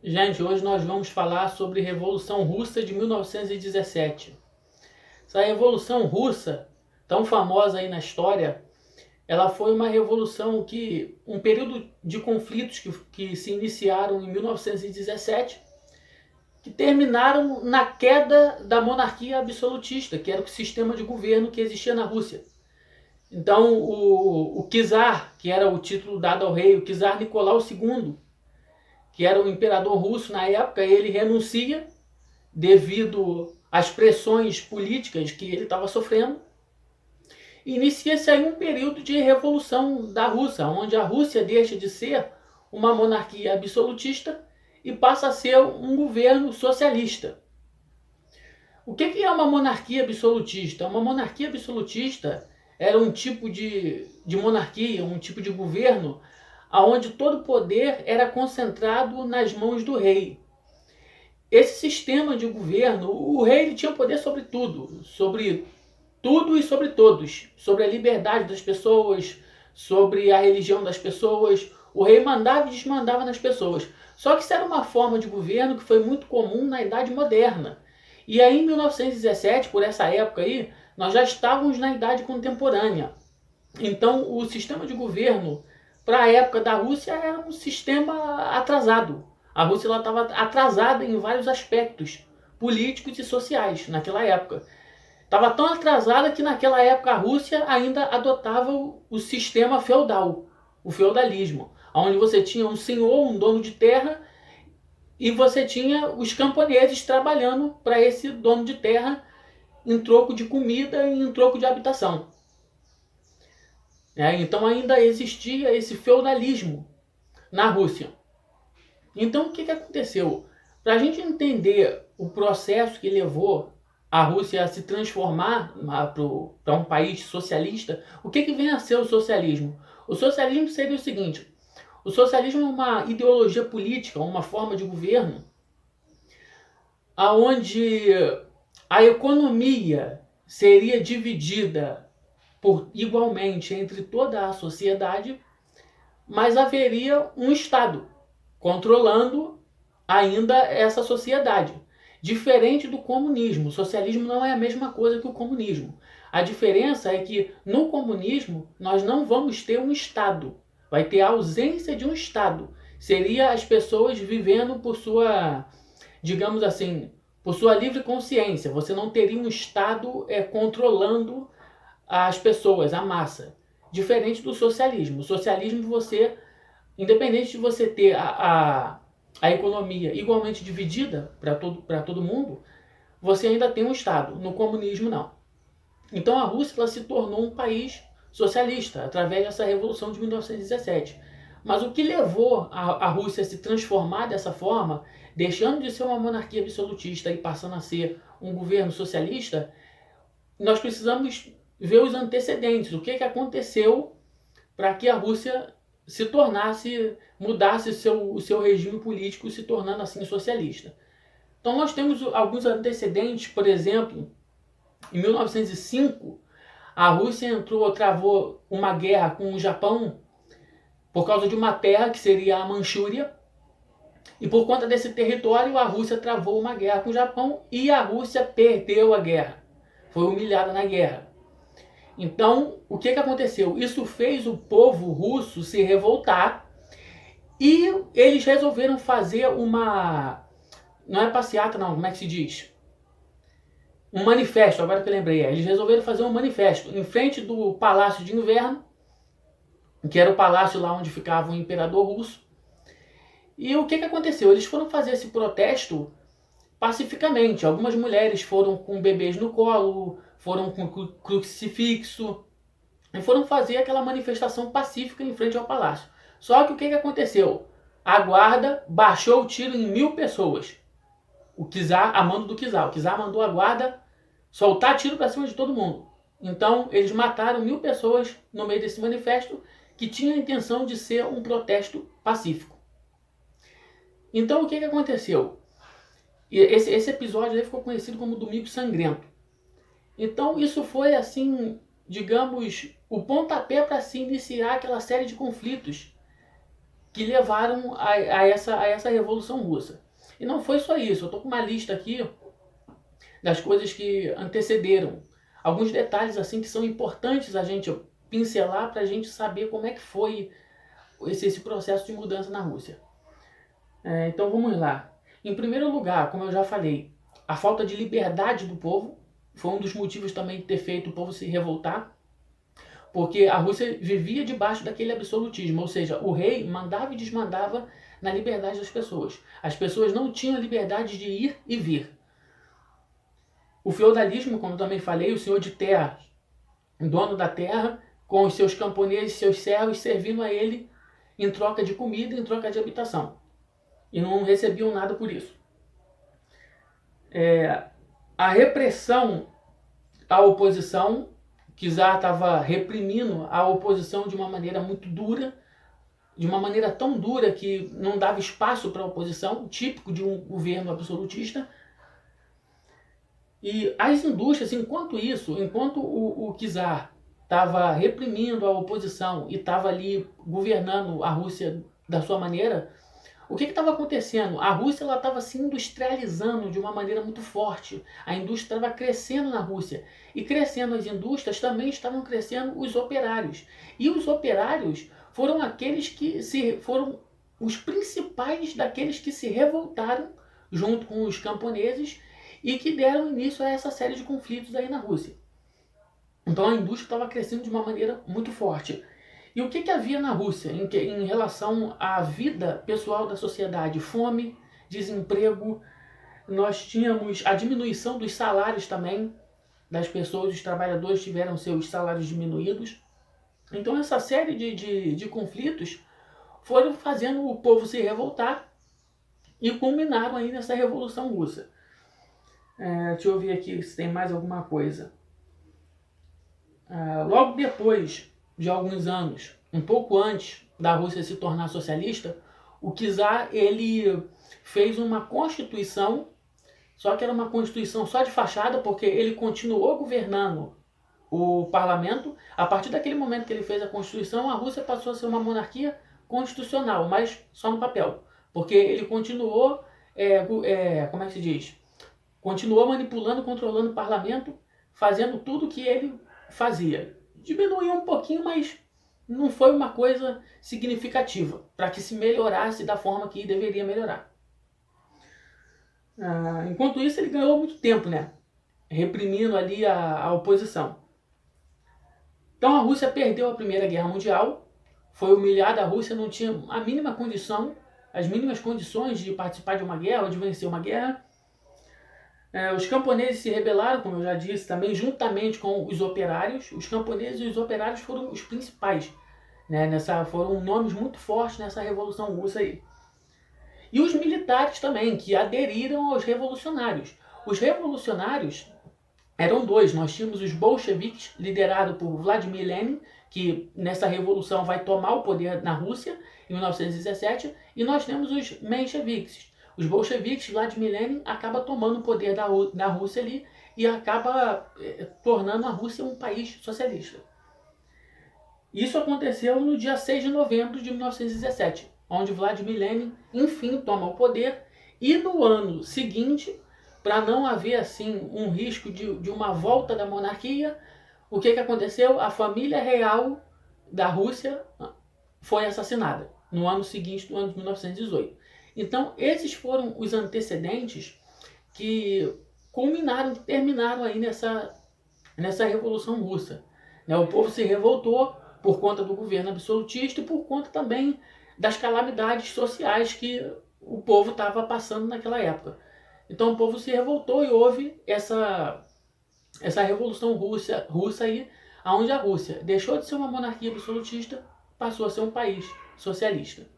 Gente, hoje nós vamos falar sobre a Revolução Russa de 1917. Essa Revolução Russa, tão famosa aí na história, ela foi uma revolução um período de conflitos que se iniciaram em 1917, que terminaram na queda da monarquia absolutista, que era o sistema de governo que existia na Rússia. Então, o czar, que era o título dado ao rei, o czar Nicolau II, que era o imperador russo na época, ele renuncia devido às pressões políticas que ele estava sofrendo. Inicia-se aí um período de revolução da Rússia, onde a Rússia deixa de ser uma monarquia absolutista e passa a ser um governo socialista. O que é uma monarquia absolutista? Uma monarquia absolutista era um tipo de monarquia, um tipo de governo onde todo o poder era concentrado nas mãos do rei. Esse sistema de governo, o rei ele tinha poder sobre tudo e sobre todos, sobre a liberdade das pessoas, sobre a religião das pessoas. O rei mandava e desmandava nas pessoas. Só que isso era uma forma de governo que foi muito comum na Idade Moderna. E aí em 1917, por essa época aí, nós já estávamos na Idade Contemporânea. Então o sistema de governo para a época da Rússia era um sistema atrasado. A Rússia estava atrasada em vários aspectos políticos e sociais naquela época. Estava tão atrasada que naquela época a Rússia ainda adotava o sistema feudal, o feudalismo, onde você tinha um senhor, um dono de terra, e você tinha os camponeses trabalhando para esse dono de terra em troco de comida e em troco de habitação. Então ainda existia esse feudalismo na Rússia. Então o que aconteceu? Para a gente entender o processo que levou a Rússia a se transformar para um país socialista, o que vem a ser o socialismo? O socialismo seria o seguinte: o socialismo é uma ideologia política, uma forma de governo, onde a economia seria dividida igualmente entre toda a sociedade, mas haveria um Estado controlando ainda essa sociedade. Diferente do comunismo. O socialismo não é a mesma coisa que o comunismo. A diferença é que no comunismo nós não vamos ter um Estado. Vai ter a ausência de um Estado. Seria as pessoas vivendo por sua, digamos assim, por sua livre consciência. Você não teria um Estado controlando as pessoas, a massa. Diferente do socialismo. O socialismo você, independente de você ter a economia igualmente dividida para todo mundo, você ainda tem um Estado. No comunismo, não. Então a Rússia se tornou um país socialista através dessa Revolução de 1917. Mas o que levou a Rússia a se transformar dessa forma, deixando de ser uma monarquia absolutista e passando a ser um governo socialista, nós precisamos ver os antecedentes. O que aconteceu para que a Rússia se tornasse, mudasse o seu regime político, se tornando assim socialista. Então nós temos alguns antecedentes. Por exemplo, em 1905, a Rússia travou uma guerra com o Japão por causa de uma terra que seria a Manchúria, e por conta desse território a Rússia travou uma guerra com o Japão e a Rússia perdeu a guerra, foi humilhada na guerra. Então, o que aconteceu? Isso fez o povo russo se revoltar e eles resolveram fazer uma... Não é passeata, não. Como é que se diz? Um manifesto, agora que eu lembrei. Eles resolveram fazer um manifesto em frente do Palácio de Inverno, que era o palácio lá onde ficava o imperador russo. E o que aconteceu? Eles foram fazer esse protesto pacificamente. Algumas mulheres foram com bebês no colo, foram com crucifixo, e foram fazer aquela manifestação pacífica em frente ao palácio. Só que o que aconteceu? A guarda baixou o tiro em 1000 pessoas. O czar, a mando do czar. O czar mandou a guarda soltar tiro para cima de todo mundo. Então eles mataram 1000 pessoas no meio desse manifesto que tinha a intenção de ser um protesto pacífico. Então o que aconteceu? Esse episódio aí ficou conhecido como Domingo Sangrento. Então isso foi assim, digamos, o pontapé para se iniciar aquela série de conflitos que levaram a essa Revolução Russa. E não foi só isso, eu estou com uma lista aqui das coisas que antecederam. Alguns detalhes assim que são importantes a gente pincelar para a gente saber como é que foi esse processo de mudança na Rússia. Então vamos lá. Em primeiro lugar, como eu já falei, a falta de liberdade do povo foi um dos motivos também de ter feito o povo se revoltar, porque a Rússia vivia debaixo daquele absolutismo, ou seja, o rei mandava e desmandava na liberdade das pessoas. As pessoas não tinham a liberdade de ir e vir. O feudalismo, como eu também falei, o senhor de terra, dono da terra, com os seus camponeses, seus servos, servindo a ele em troca de comida, em troca de habitação. E não recebiam nada por isso. A repressão à oposição, que Czar estava reprimindo a oposição de uma maneira muito dura, de uma maneira tão dura que não dava espaço para a oposição, típico de um governo absolutista. E as indústrias, enquanto o czar estava reprimindo a oposição e estava ali governando a Rússia da sua maneira, o que estava acontecendo? A Rússia estava se industrializando de uma maneira muito forte. A indústria estava crescendo na Rússia. E crescendo as indústrias, também estavam crescendo os operários. E os operários foram aqueles que foram os principais daqueles que se revoltaram junto com os camponeses e que deram início a essa série de conflitos aí na Rússia. Então a indústria estava crescendo de uma maneira muito forte. E o que havia na Rússia em relação à vida pessoal da sociedade? Fome, desemprego, nós tínhamos a diminuição dos salários também das pessoas, os trabalhadores tiveram seus salários diminuídos. Então essa série de conflitos foram fazendo o povo se revoltar e culminaram aí nessa Revolução Russa. Deixa eu ver aqui se tem mais alguma coisa. Logo depois de alguns anos, um pouco antes da Rússia se tornar socialista, o czar ele fez uma constituição, só que era uma constituição só de fachada, porque ele continuou governando o parlamento. A partir daquele momento que ele fez a constituição, a Rússia passou a ser uma monarquia constitucional, mas só no papel, porque ele continuou, como é que se diz? Continuou manipulando, controlando o parlamento, fazendo tudo o que ele fazia. Diminuiu um pouquinho, mas não foi uma coisa significativa para que se melhorasse da forma que deveria melhorar. Enquanto isso, ele ganhou muito tempo, né? Reprimindo ali a oposição. Então a Rússia perdeu a Primeira Guerra Mundial, foi humilhada, a Rússia não tinha a mínima condição, as mínimas condições de participar de uma guerra ou de vencer uma guerra. Os camponeses se rebelaram, como eu já disse, também juntamente com os operários. Os camponeses e os operários foram os principais, né? Foram nomes muito fortes nessa Revolução Russa aí. E os militares também, que aderiram aos revolucionários. Os revolucionários eram dois. Nós tínhamos os bolcheviques, liderados por Vladimir Lenin, que nessa revolução vai tomar o poder na Rússia, em 1917, e nós temos os mencheviques. Os bolcheviques, Vladimir Lenin, acaba tomando o poder da Rússia ali e acaba tornando a Rússia um país socialista. Isso aconteceu no dia 6 de novembro de 1917, onde Vladimir Lenin, enfim, toma o poder, e no ano seguinte, para não haver assim um risco de uma volta da monarquia, o que aconteceu? A família real da Rússia foi assassinada no ano seguinte, no ano de 1918. Então, esses foram os antecedentes que culminaram, que terminaram aí nessa Revolução Russa. O povo se revoltou por conta do governo absolutista e por conta também das calamidades sociais que o povo estava passando naquela época. Então, o povo se revoltou e houve essa Revolução Russa aí, onde a Rússia deixou de ser uma monarquia absolutista, passou a ser um país socialista.